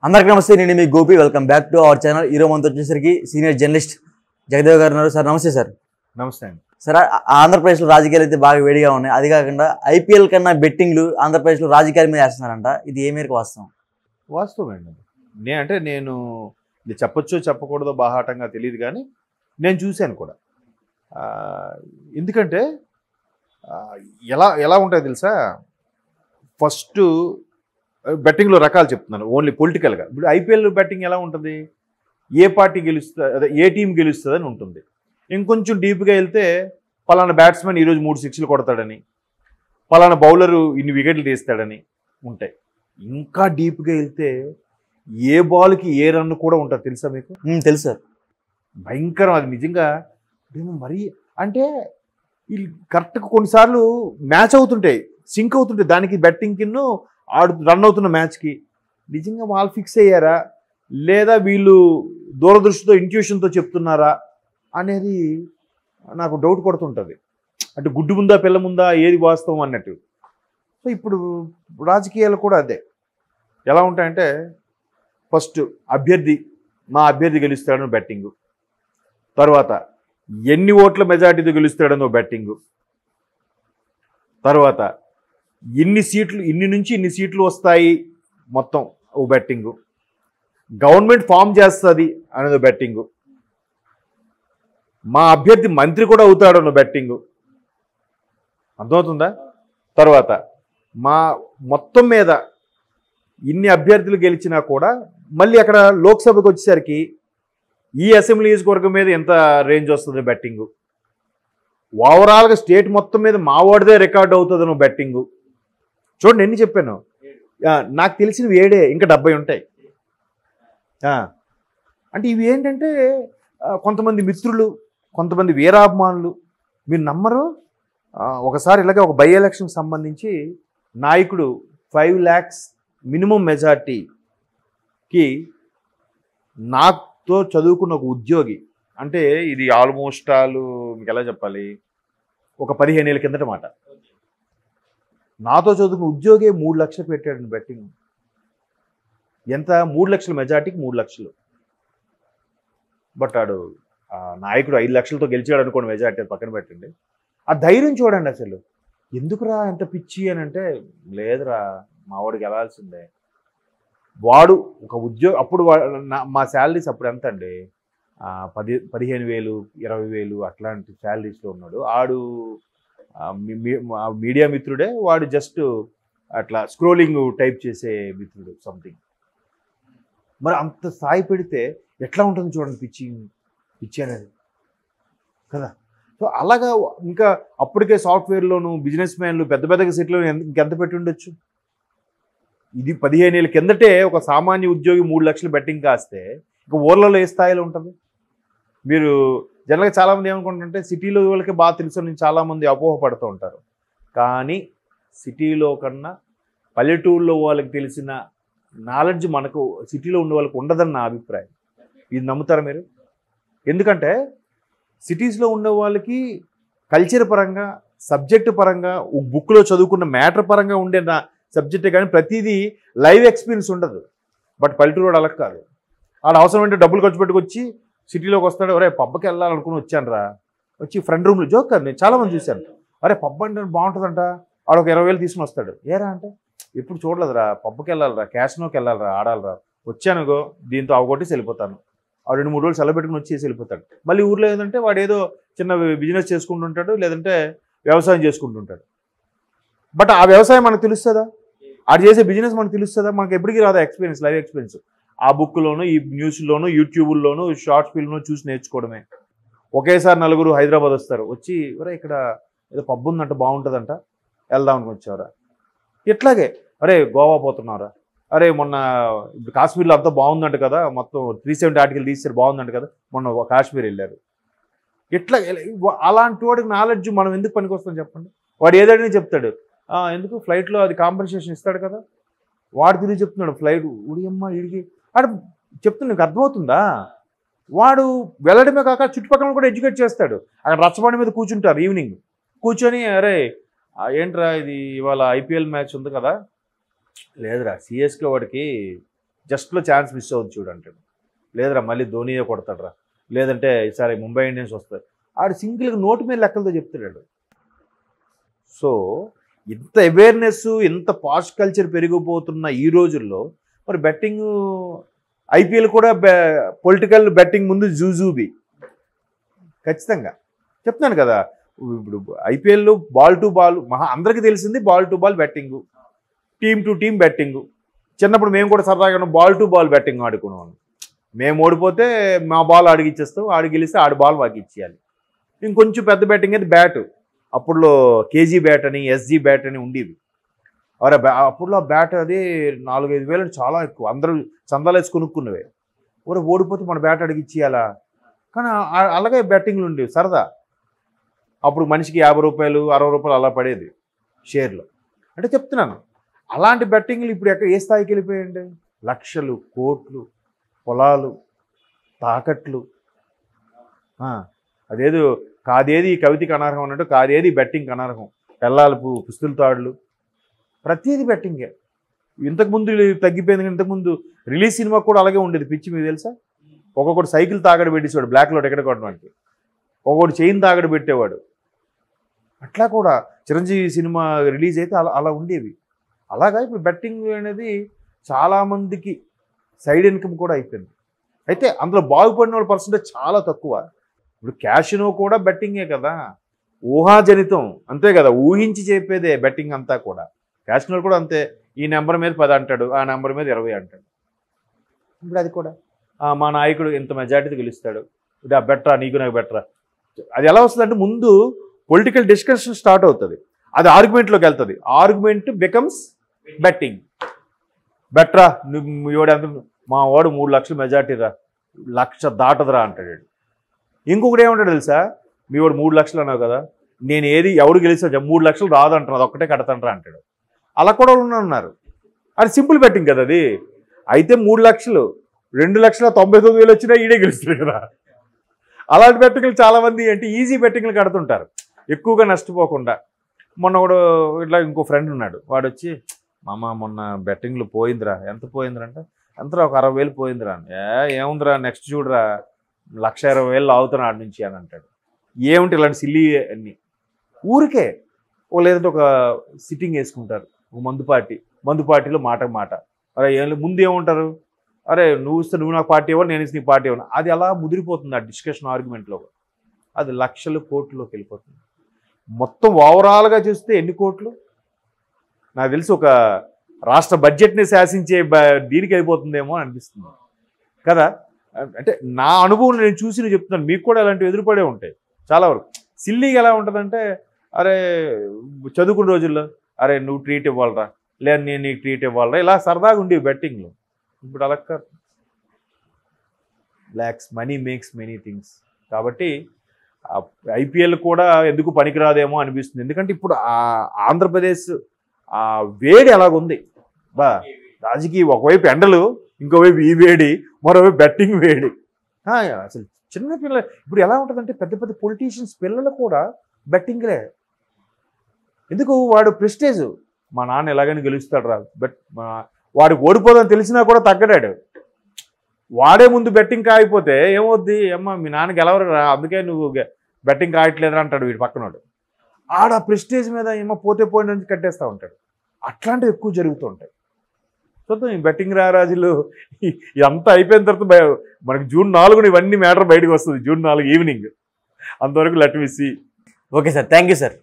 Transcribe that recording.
అందరికీ నమస్తే. నేను మీ Gopi. Welcome back to our channel. ఈరోజు మనతో వచ్చేసరికి సీనియర్ జర్నలిస్ట్ జగదేవ్ గారు ఉన్నారు. సార్ నమస్తే. సార్ నమస్తే అండి. సార్, ఆంధ్రప్రదేశ్లో రాజకీయాలు అయితే బాగా వేడిగా ఉన్నాయి. అది కాకుండా ఐపీఎల్ కన్నా బెట్టింగ్లు ఆంధ్రప్రదేశ్లో రాజకీయాల మీద వేస్తున్నారంట. ఇది ఏ మేరకు వాస్తవం? వాస్తవం అండి. నేను ఇది చెప్పొచ్చో చెప్పకూడదో బాహాటంగా తెలియదు, కానీ నేను చూశాను కూడా. ఎందుకంటే ఎలా ఎలా ఉంటాయో తెలుసా? ఫస్ట్ బెట్టింగ్లో రకాలు చెప్తున్నాను, ఓన్లీ పొలిటికల్గా. ఇప్పుడు ఐపీఎల్ బెట్టింగ్ ఎలా ఉంటుంది? ఏ పార్టీ గెలుస్తుంది, అదే ఏ టీం గెలుస్తుంది అని ఉంటుంది. ఇంకొంచెం డీప్గా వెళ్తే పలానా బ్యాట్స్మెన్ ఈరోజు 3 సిక్స్లు కొడతాడని, పలానా బౌలరు ఇన్ని వికెట్లు తీస్తాడని ఉంటాయి. ఇంకా డీప్గా వెళ్తే ఏ బాల్కి ఏ రన్ కూడా ఉంటుంది. తెలుసా మీకు? తెలుసు సార్. భయంకరం అది నిజంగా. మరీ అంటే వీళ్ళు కరెక్ట్గా కొన్నిసార్లు మ్యాచ్ అవుతుంటాయి, సింక్ అవుతుంటాయి దానికి బెట్టింగ్ కిన్ను రన్ అవుతున్న మ్యాచ్కి. నిజంగా వాళ్ళు ఫిక్స్ అయ్యారా లేదా వీళ్ళు దూరదృష్టితో ఇంట్యూషన్తో చెప్తున్నారా అనేది నాకు డౌట్ కొడుతుంటుంది. అంటే గుడ్డు ముందా పిల్ల ముందా ఏది వాస్తవం అన్నట్టు. సో ఇప్పుడు రాజకీయాలు కూడా అదే. ఎలా ఉంటాయంటే ఫస్ట్ మా అభ్యర్థి గెలుస్తాడనో బెట్టింగు, తర్వాత ఎన్ని ఓట్ల మెజార్టీతో గెలుస్తాడనో బెట్టింగు, తర్వాత ఇన్ని నుంచి ఇన్ని సీట్లు వస్తాయి మొత్తం ఓ బెట్టింగు, గవర్నమెంట్ ఫామ్ చేస్తుంది అనేది బెట్టింగు, మా అభ్యర్థి మంత్రి కూడా అవుతాడన్న బెట్టింగు. అర్థమవుతుందా? తర్వాత మొత్తం మీద ఇన్ని అభ్యర్థులు గెలిచినా కూడా మళ్ళీ అక్కడ లోక్సభకు వచ్చేసరికి ఈ అసెంబ్లీ నియోజకవర్గం మీద ఎంత రేంజ్ వస్తుంది బెట్టింగు, ఓవరాల్గా స్టేట్ మొత్తం మీద మావాడిదే రికార్డ్ అవుతుందను బెట్టింగు. చూడండి ఎన్ని చెప్పాను. నాకు తెలిసినవి 7, ఇంకా 70 ఉంటాయి. అంటే ఇవి ఏంటంటే కొంతమంది మిత్రులు, కొంతమంది వీరాభిమానులు, మీరు నమ్మరు. ఒకసారి ఇలాగే ఒక బై ఎలక్షన్ సంబంధించి నాయకుడు 5 lakhs మినిమం మెజార్టీకి నాతో చదువుకున్న ఒక ఉద్యోగి, అంటే ఇది ఆల్మోస్ట్ మీకు ఎలా చెప్పాలి, ఒక 15 ఏళ్ళ కిందట మాట, నాతో చదువుకున్న ఉద్యోగే 3 లక్షలు పెట్టాడు బెట్టింగ్. ఎంత? 3 లక్షల మెజార్టీకి 3 లక్షలు. బట్ ఆడు నాయకుడు 5 లక్షలతో గెలిచాడు అనుకోండి మెజార్టీ, అది పక్కన పెట్టండి. ఆ ధైర్యం చూడండి అసలు. ఎందుకురా ఎంత పిచ్చి అని అంటే, లేదురా మా వాడికి వెళ్ళాల్సిందే. వాడు ఒక అప్పుడు మా శాలరీస్ అప్పుడు ఎంత అండి, 15,000 20,000 అట్లాంటి శాలరీస్లో ఉన్నాడు. ఆడు మీడియా మిత్రుడే, వాడు జస్ట్ అట్లా స్క్రోలింగ్ టైప్ చేసే మిత్రుడు సంథింగ్. మరి అంత స్థాయి పెడితే ఎట్లా ఉంటుంది చూడండి పిచ్చి అనేది కదా. సో అలాగా ఇంకా అప్పటికే సాఫ్ట్వేర్లోను బిజినెస్ మ్యాన్లు పెద్ద పెద్దగా సెట్లు ఇంకెంత పెట్టి ఉండొచ్చు. ఇది 15 ఏళ్ళ కిందటే ఒక సామాన్య ఉద్యోగి 3 లక్షలు బెట్టింగ్ కాస్తే ఇంకా ఊర్లలో ఏ స్థాయిలో ఉంటుంది? మీరు జనరల్గా చాలామంది ఏమనుకుంటుంటే సిటీలో వాళ్ళకి బాగా తెలుసు అని చాలామంది అపోహపడుతూ ఉంటారు. కానీ సిటీలో కన్నా పల్లెటూరులో వాళ్ళకి తెలిసిన నాలెడ్జ్ మనకు సిటీలో ఉండే వాళ్ళకి ఉండదని నా అభిప్రాయం. ఇది నమ్ముతారా మీరు? ఎందుకంటే సిటీస్లో ఉండే వాళ్ళకి కల్చర్ పరంగా, సబ్జెక్టు పరంగా, బుక్లో చదువుకున్న మ్యాటర్ పరంగా ఉండే సబ్జెక్టే, కానీ ప్రతిదీ లైవ్ ఎక్స్పీరియన్స్ ఉండదు. బట్ పల్లెటూరు అలా కాదు. ఆడ అవసరం అంటే డబ్బులు ఖర్చు పెట్టుకొచ్చి సిటీలోకి వస్తాడు. అరే పబ్కి వెళ్ళాలనుకుని వచ్చాను రా, వచ్చి ఫ్రెండ్ రూమ్లో జోక్ కాదు, నేను చాలామంది చూశాను. అరే పబ్ అంటే బాగుంటుందంట, ఆడ ఒక 20,000 తీసుకుని వస్తాడు. ఏరా అంటే ఎప్పుడు చూడలేదురా, పబ్కి వెళ్ళాలిరా, క్యాసినోకి వెళ్ళాలిరా, ఆడాలిరా, వచ్చానుగో దీంతో అవగొట్టేసి వెళ్ళిపోతాను. ఆ 2-3 రోజులు సెలవు పెట్టుకుని వచ్చేసి వెళ్ళిపోతాడు. మళ్ళీ ఊర్లో ఏంటంటే వాడు ఏదో చిన్న బిజినెస్ చేసుకుంటుంటాడు, లేదంటే వ్యవసాయం చేసుకుంటుంటాడు. బట్ ఆ వ్యవసాయం మనకు తెలుస్తుందా? ఆడు చేసే బిజినెస్ మనకు తెలుస్తుందా? మనకు ఎప్పటికీ రాదా ఎక్స్పీరియన్స్, లైవ్ ఎక్స్పీరియన్స్. ఆ బుక్లోను, ఈ న్యూస్లోను, యూట్యూబ్లోను, షార్ట్ ఫిల్మ్లో చూసి నేర్చుకోవడమే. ఒకేసారి 4 హైదరాబాద్ వస్తారు, వచ్చి ఒరే ఇక్కడ ఏదో పబ్ ఉందంట బాగుంటుందంట వెళ్దామని వచ్చారా. ఇట్లాగే అరే గోవా పోతున్నారా, అరే మొన్న ఇప్పుడు కాశ్మీర్లో అంతా బాగుందంట కదా, మొత్తం 370 ఆర్టికల్ తీసారు బాగుందంట కదా, మొన్న కాశ్మీర్ వెళ్ళారు. ఇట్లా అలాంటి వాడికి నాలెడ్జ్ మనం ఎందుకు పనికొస్తాం చెప్పండి? వాడు ఏదైనా చెప్తాడు. ఎందుకు ఫ్లైట్లో అది కాంపెన్సేషన్ ఇస్తాడు కదా, వాడు తిరిగి చెప్తున్నాడు ఫ్లైట్ ఉడియమ్మ ఇడికి ఆడు చెప్తున్నా. నీకు అర్థమవుతుందా? వాడు వెళ్ళడమే కాక చుట్టుపక్కల కూడా ఎడ్యుకేట్ చేస్తాడు. అక్కడ రచ్చబండి మీద కూర్చుంటారు ఈవినింగ్, కూర్చొని అరే ఏంట్రా ఇది ఇవాళ ఐపీఎల్ మ్యాచ్ ఉంది కదా, లేదురా సిఎస్కే వాడికి జస్ట్లో ఛాన్స్ మిస్ అవుతుంది చూడంటాడు. లేదురా మళ్ళీ ధోనియే కొడతాడురా, లేదంటే ఈసారి ముంబై ఇండియన్స్ వస్తుంది. ఆడు సింగిల్గా నోటి మీద లెక్కలతో చెప్తాడు. సో ఇంత అవేర్నెస్, ఇంత పాస్ట్ కల్చర్ పెరిగిపోతున్న ఈ రోజుల్లో మరి బెట్టింగ్, ఐపీఎల్ కూడా పొలిటికల్ బెట్టింగ్ ముందు జూజూబీ ఖచ్చితంగా చెప్తున్నాను కదా. ఇప్పుడు ఐపీఎల్ బాల్ టు బాల్, అందరికీ తెలిసింది ball to ball betting, team to team betting. చిన్నప్పుడు మేము కూడా సరదాగా బాల్ టు బాల్ బెట్టింగ్ ఆడుకునేవాళ్ళం. మేము ఓడిపోతే మా బాల్ ఆడికి ఇచ్చేస్తాం, ఆడికి గెలిస్తే ఆడి బాల్ మాకు ఇచ్చేయాలి. ఇంకొంచెం పెద్ద బ్యాటింగ్ అయితే బ్యాటు. అప్పుడులో కేజీ బ్యాట్ అని, ఎస్జీ బ్యాట్ అని ఉండేవి. అప్పుడులో బ్యాట్ అది 4-5 వేలు చాలా ఎక్కువ. అందరూ చందాలు వేసి కొనుక్కున్నవే. ఓడిపోతే మన బ్యాట్ అడిగి ఇచ్చేయాలా. కానీ అలాగే బ్యాటింగ్లు ఉండేవి సరదా. అప్పుడు మనిషికి 50 రూపాయలు 60 రూపాయలు అలా పడేది షేర్లో. అంటే చెప్తున్నాను, అలాంటి బెట్టింగ్లు ఇప్పుడు ఏ స్థాయికి వెళ్ళిపోయాయండి? లక్షలు, కోట్లు, పొలాలు, తాకట్లు. అదేదో కాదేది కవితకి అనర్హం అన్నట్టు కాదేది బెట్టింగ్కి అనర్హం. పెళ్ళాలపు పుస్తుల తాడులు, ప్రతిదీ బెట్టింగే. ఇంతకుముందు తగ్గిపోయింది. ఇంతకుముందు రిలీజ్ సినిమా కూడా అలాగే ఉండేది. పిచ్చి మీకు తెలుసా? ఒక్కొక్కటి సైకిల్ తాగడ పెట్టేసేవాడు బ్లాక్లో టికెట్ కొట్టడానికి, ఒక్కొక్కటి చైన్ తాగడ పెట్టేవాడు. అట్లా కూడా చిరంజీవి సినిమా రిలీజ్ అయితే అలా ఉండేవి. అలాగా ఇప్పుడు బెట్టింగ్ అనేది చాలామందికి సైడ్ ఇన్కమ్ కూడా అయిపోయింది. అయితే అందులో బాగుపడిన వాళ్ళ పర్సెంటేజ్ చాలా తక్కువ. ఇప్పుడు క్యాషినో కూడా బెట్టింగే కదా, ఊహాజనితం అంతే కదా, ఊహించి చెప్పేదే బెట్టింగ్ అంతా కూడా. క్యాషినో కూడా అంతే, ఈ నెంబర్ మీద 10 అంటాడు, ఆ నెంబర్ మీద 20 అంటాడు. ఇప్పుడు అది కూడా మా నాయకుడు ఇంత మెజార్టీతో గెలుస్తాడు, ఇది బెటరా, నీకు నాకు బెటరా. అది ఎలా వస్తుంది అంటే ముందు పొలిటికల్ డిస్కషన్ స్టార్ట్ అవుతుంది, అది ఆర్గ్యుమెంట్లోకి వెళ్తుంది. Argument becomes betting. బెటరా, నువ్వు ఎంత, మా వాడు 3 లక్షలు మెజార్టీ రా, 1,00,000 దాటదురా అంటాడు. ఇంకొకటి ఏమంటాడు తెలుసా, మీ వాడు 3 లక్షలు అన్నావు కదా, నేను ఏది ఎవడు గెలిచా 3 లక్షలు రాదంటాను, అది ఒక్కటే కడతాంట్రా అంటాడు. అలా కూడా ఉన్నారు. అది సింపుల్ బెట్టింగ్ కదా అది. అయితే 3 లక్షలు 2,99,000 వచ్చినా ఈడే గెలుస్తాడు కదా. అలాంటి బెట్టింగ్లు చాలామంది అంటే ఈజీ బెట్టింగ్లు కడుతుంటారు ఎక్కువగా నష్టపోకుండా. మొన్న కూడా ఇట్లా ఇంకో ఫ్రెండ్ ఉన్నాడు, వాడు వచ్చి మామ మొన్న బెట్టింగ్లు పోయిందిరా, ఎంత పోయిందిరా అంటే ఎంతరా, ఒక 60,000 పోయిందిరా. ఏముందిరా నెక్స్ట్ చూడరా 1,20,000 అవుతున్నా ఆడి నుంచి అని అంటాడు. ఏమిటి ఇలాంటి సిల్లీ అన్ని ఊరికే. లేదంటే ఒక సిట్టింగ్ వేసుకుంటారు, ఒక మందు పార్టీలో మాట. అరే ముందు ఏముంటారు, అరే నువ్వు ఇస్తే నువ్వు నాకు పార్టీ ఇవ్వాలి, నేను ఇస్తే నీ పార్టీ ఇవ్వను. అది అలా ముదిరిపోతుంది ఆ డిస్కషన్ ఆర్గ్యుమెంట్లో. అది లక్షలు కోట్లలోకి వెళ్ళిపోతుంది. మొత్తం ఓవరాల్గా చూస్తే ఎన్ని కోట్లు నాకు తెలిసి ఒక రాష్ట్ర బడ్జెట్ని శాసించే దీనికి అయిపోతుందేమో అనిపిస్తుంది కదా. అంటే నా అనుభవం నేను చూసి నేను చెప్తున్నాను, మీకు కూడా అలాంటివి ఎదురుపడే ఉంటాయి చాలా వరకు. సిల్లీగా ఎలా ఉంటుందంటే, అరే చదువుకున్న రోజుల్లో అరే నువ్వు ట్రీట్ ఇవ్వాలరా, లేదా నేను నీకు ట్రీట్ ఇవ్వాలరా, ఇలా సరదాగా ఉండేవి బెట్టింగ్లు. ఇప్పుడు అలా blocks money makes many things. కాబట్టి ఐపీఎల్ కూడా ఎందుకు పనికిరాదేమో అనిపిస్తుంది. ఎందుకంటే ఇప్పుడు ఆంధ్రప్రదేశ్ వేడి అలాగుంది రాజకీయ, ఒకవైపు ఎండలు, ఇంకోవైపు ఈ వేడి, మరోవైపు బెట్టింగ్ వేడి. అసలు చిన్న పిల్లలు ఇప్పుడు ఎలా ఉంటుందంటే, పెద్ద పెద్ద పొలిటీషియన్స్ పిల్లలు కూడా బెట్టింగ్లే. ఎందుకు, వాడు ప్రెస్టేజ్, మా నాన్న ఎలాగైనా గెలుస్తాడు రా, వాడికి ఓడిపోదని తెలిసినా కూడా తగ్గడాడు. వాడే ముందు బెట్టింగ్ కాయిపోతే ఏమవుద్ది, అమ్మ మీ నాన్న గెలవరు రా, అందుకే నువ్వు బెట్టింగ్ కాయట్లేదురా అంటాడు వీడి పక్కనోడు. ఆడ ప్రెస్టేజ్ మీద ఏమో పోతే పోయిన నుంచి కట్టేస్తూ ఉంటాడు. అట్లాంటివి ఎక్కువ జరుగుతూ ఉంటాయి. చూద్దాం ఈ బెట్టింగ్ రారాజులు ఇదంతా అయిపోయిన తర్వాత మనకి June 4 ఇవన్నీ మ్యాటర్ బయటకు వస్తుంది. June 4 evening. అంతవరకు let me see. Okay sir, thank you sir.